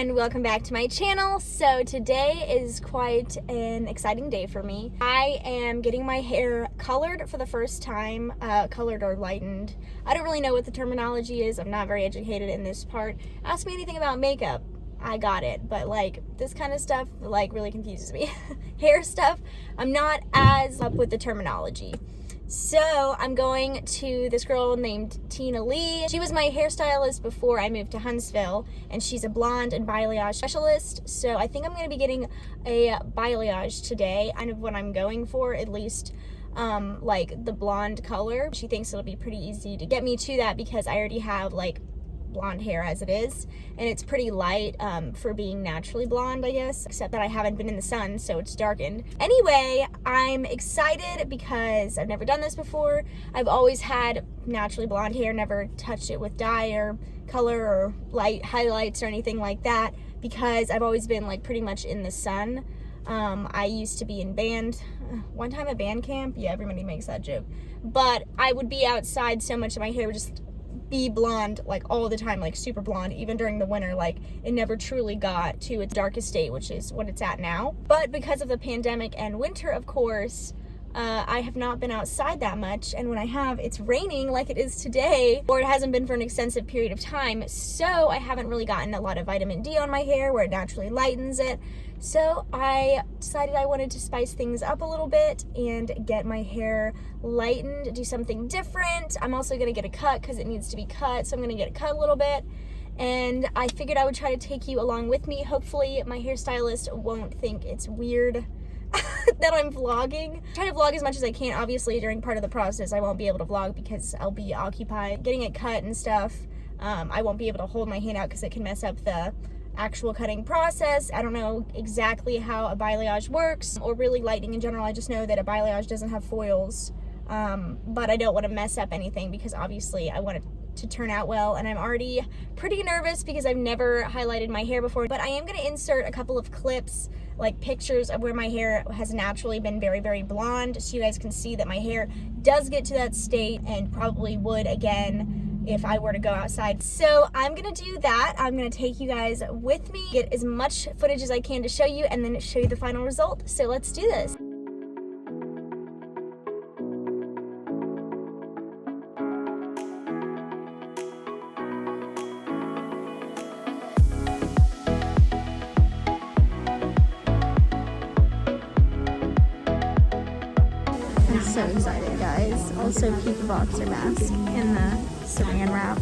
everyone, welcome back to my channel. So today is quite an exciting day for me. I am getting my hair colored for the first time, colored or lightened. I don't really know what the terminology is. I'm not very educated in this part. Ask me anything about makeup, I got it, but like this kind of stuff like really confuses me. Hair stuff, I'm not as up with the terminology. So I'm going to this girl named Tina Lee. She was my hairstylist before I moved to Huntsville, and she's a blonde and balayage specialist. So I think I'm going to be getting a balayage today, kind of what I'm going for, at least like the blonde color. She thinks it'll be pretty easy to get me to that because I already have like blonde hair as it is, and it's pretty light for being naturally blonde, I guess, except that I haven't been in the sun, so it's darkened. Anyway, I'm excited because I've never done this before. I've always had naturally blonde hair, never touched it with dye or color or light highlights or anything like that because I've always been like pretty much in the sun. I used to be in band, one time at band camp, yeah, everybody makes that joke, but I would be outside so much that my hair would just be blonde like all the time, like super blonde, even during the winter. Like it never truly got to its darkest state, which is what it's at now. But because of the pandemic and winter, of course, I have not been outside that much, and when I have, it's raining like it is today, or it hasn't been for an extensive period of time, so I haven't really gotten a lot of vitamin D on my hair where it naturally lightens it. So I decided I wanted to spice things up a little bit and get my hair lightened, do something different. I'm also gonna get a cut because it needs to be cut, so I'm gonna get it cut a little bit. And I figured I would try to take you along with me. Hopefully my hairstylist won't think it's weird that I'm vlogging. I try to vlog as much as I can. Obviously during part of the process I won't be able to vlog because I'll be occupied getting it cut and stuff. I won't be able to hold my hand out because it can mess up the actual cutting process. I don't know exactly how a balayage works or really lightening in general. I just know that a balayage doesn't have foils, but I don't want to mess up anything because obviously I want it to turn out well, and I'm already pretty nervous because I've never highlighted my hair before. But I am going to insert a couple of clips, like pictures of where my hair has naturally been very, very blonde, so you guys can see that my hair does get to that state and probably would again if I were to go outside. So I'm gonna do that. I'm gonna take you guys with me, get as much footage as I can to show you, and then show you the final result. So let's do this. I'm so excited, guys. Also, keep a boxer mask in the saran wrap.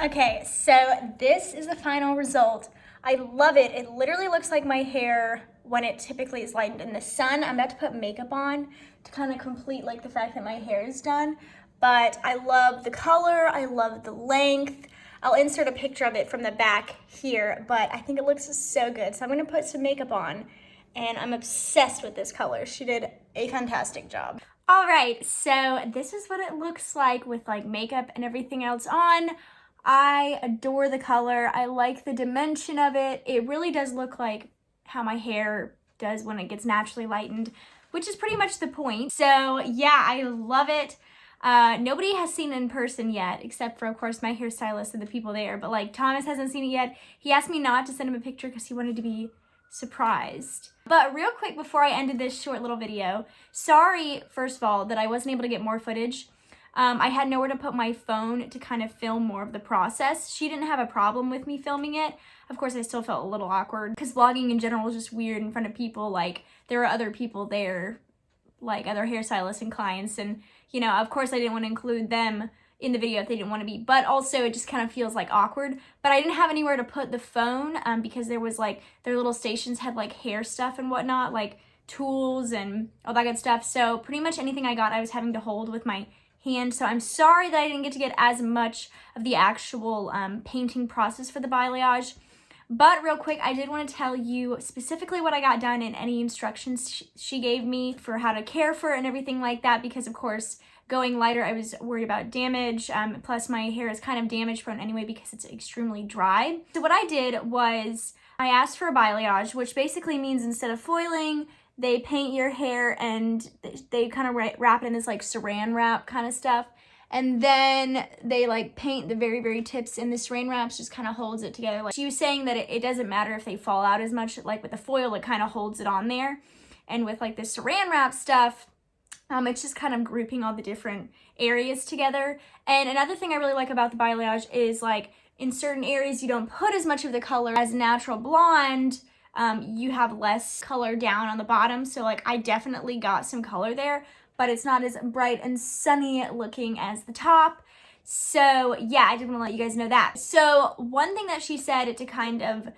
Okay, so this is the final result. I love it. It literally looks like my hair when it typically is lightened in the sun. I'm about to put makeup on to kind of complete like the fact that my hair is done, but I love the color, I love the length. I'll insert a picture of it from the back here, but I think it looks so good. So I'm gonna put some makeup on, and I'm obsessed with this color. She did a fantastic job. All right, so this is what it looks like with like makeup and everything else on. I adore the color. I like the dimension of it. It really does look like how my hair does when it gets naturally lightened, which is pretty much the point. So yeah, I love it. Nobody has seen it in person yet, except for, of course, my hairstylist and the people there. But like Thomas hasn't seen it yet. He asked me not to send him a picture because he wanted to be surprised. But real quick before I ended this short little video, sorry, first of all, that I wasn't able to get more footage. I had nowhere to put my phone to kind of film more of the process. She didn't have a problem with me filming it. Of course, I still felt a little awkward because vlogging in general is just weird in front of people. Like, there are other people there, like other hairstylists and clients. And, you know, of course, I didn't want to include them in the video if they didn't want to be. But also, it just kind of feels like awkward. But I didn't have anywhere to put the phone because there was like, their little stations had like hair stuff and whatnot, like tools and all that good stuff. So pretty much anything I got, I was having to hold with my hand. So I'm sorry that I didn't get to get as much of the actual painting process for the balayage. But real quick, I did want to tell you specifically what I got done and any instructions she gave me for how to care for it and everything like that, because of course going lighter, I was worried about damage. Plus my hair is kind of damage prone anyway because it's extremely dry. So what I did was I asked for a balayage, which basically means instead of foiling, they paint your hair and they kind of wrap it in this like saran wrap kind of stuff. And then they like paint the very, very tips in the saran wraps, just kind of holds it together. Like she was saying that it doesn't matter if they fall out as much, like with the foil, it kind of holds it on there. And with like the saran wrap stuff, it's just kind of grouping all the different areas together. And another thing I really like about the balayage is like in certain areas, you don't put as much of the color. As natural blonde, you have less color down on the bottom. So like I definitely got some color there, but it's not as bright and sunny looking as the top. So yeah, I did want to let you guys know that. So one thing that she said to kind of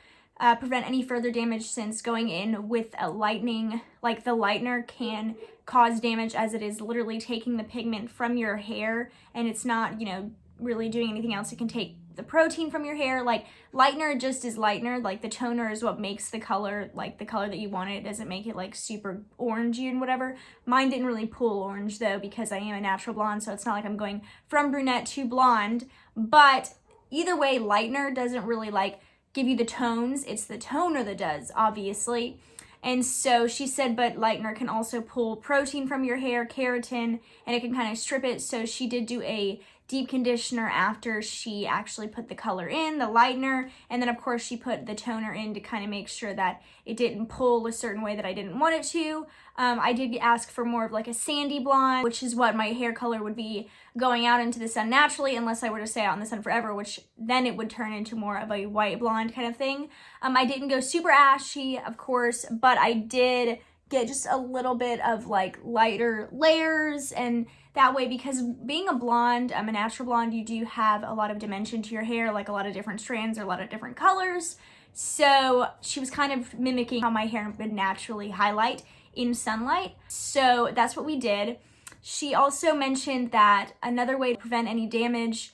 prevent any further damage, since going in with a lightening, like the lightener can cause damage as it is literally taking the pigment from your hair and it's not, you know, really doing anything else. It can take the protein from your hair. Like lightener just is lightener. Like the toner is what makes the color, like the color that you want. It doesn't make it like super orangey and whatever. Mine didn't really pull orange though because I am a natural blonde, so it's not like I'm going from brunette to blonde. But either way, lightener doesn't really like give you the tones. It's the toner that does, obviously. And so she said, but lightener can also pull protein from your hair, keratin, and it can kind of strip it. So she did do a deep conditioner after she actually put the color in, the lightener, and then of course she put the toner in to kind of make sure that it didn't pull a certain way that I didn't want it to. I did ask for more of like a sandy blonde, which is what my hair color would be going out into the sun naturally, unless I were to stay out in the sun forever, which then it would turn into more of a white blonde kind of thing. I didn't go super ashy, of course, but I did get just a little bit of like lighter layers, and that way, because being a blonde, I'm a natural blonde, you do have a lot of dimension to your hair, like a lot of different strands or a lot of different colors. So she was kind of mimicking how my hair would naturally highlight in sunlight. So that's what we did. She also mentioned that another way to prevent any damage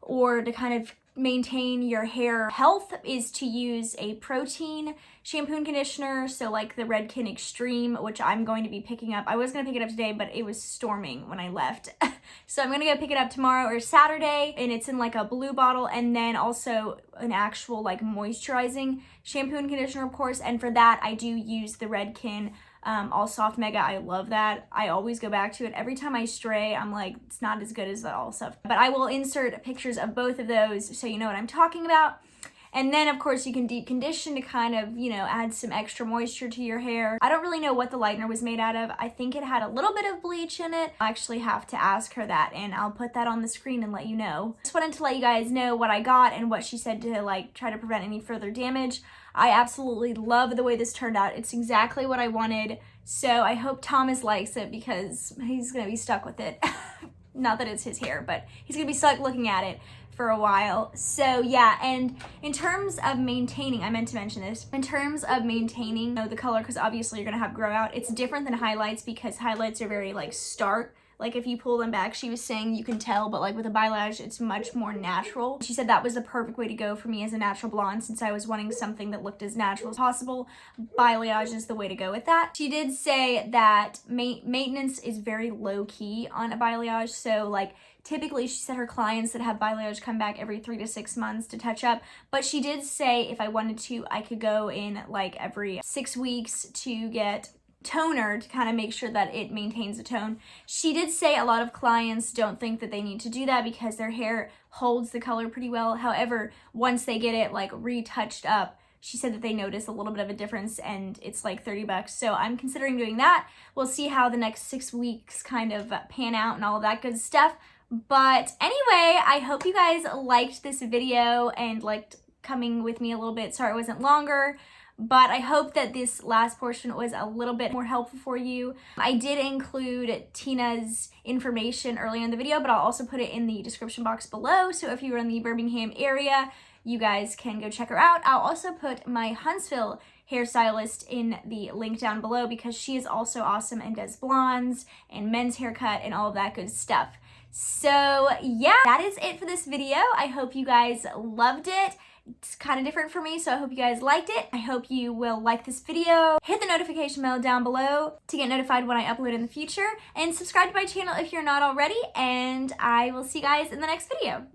or to kind of maintain your hair health is to use a protein shampoo and conditioner. So like the Redken Extreme, which I'm going to be picking up. I was going to pick it up today, but it was storming when I left. So I'm going to go pick it up tomorrow or Saturday, and it's in like a blue bottle, and then also an actual like moisturizing shampoo and conditioner, of course. And for that, I do use the Redken All Soft Mega. I love that. I always go back to it. Every time I stray, I'm like, it's not as good as the All Soft. But I will insert pictures of both of those so you know what I'm talking about. And then, of course, you can deep condition to kind of, you know, add some extra moisture to your hair. I don't really know what the lightener was made out of. I think it had a little bit of bleach in it. I actually have to ask her that, and I'll put that on the screen and let you know. Just wanted to let you guys know what I got and what she said to, like, try to prevent any further damage. I absolutely love the way this turned out. It's exactly what I wanted. So I hope Thomas likes it because he's going to be stuck with it. Not that it's his hair, but he's going to be stuck looking at it for a while. So yeah, and in terms of maintaining, I meant to mention this, in terms of maintaining, you know, the color, because obviously you're gonna have grow out, it's different than highlights because highlights are very like stark. Like if you pull them back, she was saying you can tell, but like with a balayage, it's much more natural. She said that was the perfect way to go for me as a natural blonde, since I was wanting something that looked as natural as possible. Balayage is the way to go with that. She did say that maintenance is very low key on a balayage. So like typically she said her clients that have balayage come back every 3 to 6 months to touch up. But she did say if I wanted to, I could go in like every 6 weeks to get toner to kind of make sure that it maintains the tone. She did say a lot of clients don't think that they need to do that because their hair holds the color pretty well. However, once they get it like retouched up, she said that they notice a little bit of a difference, and it's like $30. So I'm considering doing that. We'll see how the next 6 weeks kind of pan out and all of that good stuff. But anyway, I hope you guys liked this video and liked coming with me a little bit. Sorry it wasn't longer, but I hope that this last portion was a little bit more helpful for you. I did include Tina's information earlier in the video, but I'll also put it in the description box below. So if you're in the Birmingham area, you guys can go check her out. I'll also put my Huntsville hairstylist in the link down below because she is also awesome and does blondes and men's haircut and all of that good stuff. So yeah, that is it for this video. I hope you guys loved it. it's kind of different for me, so I hope you guys liked it. I hope you will like this video, hit the notification bell down below to get notified when I upload in the future, and subscribe to my channel if you're not already, and I will see you guys in the next video.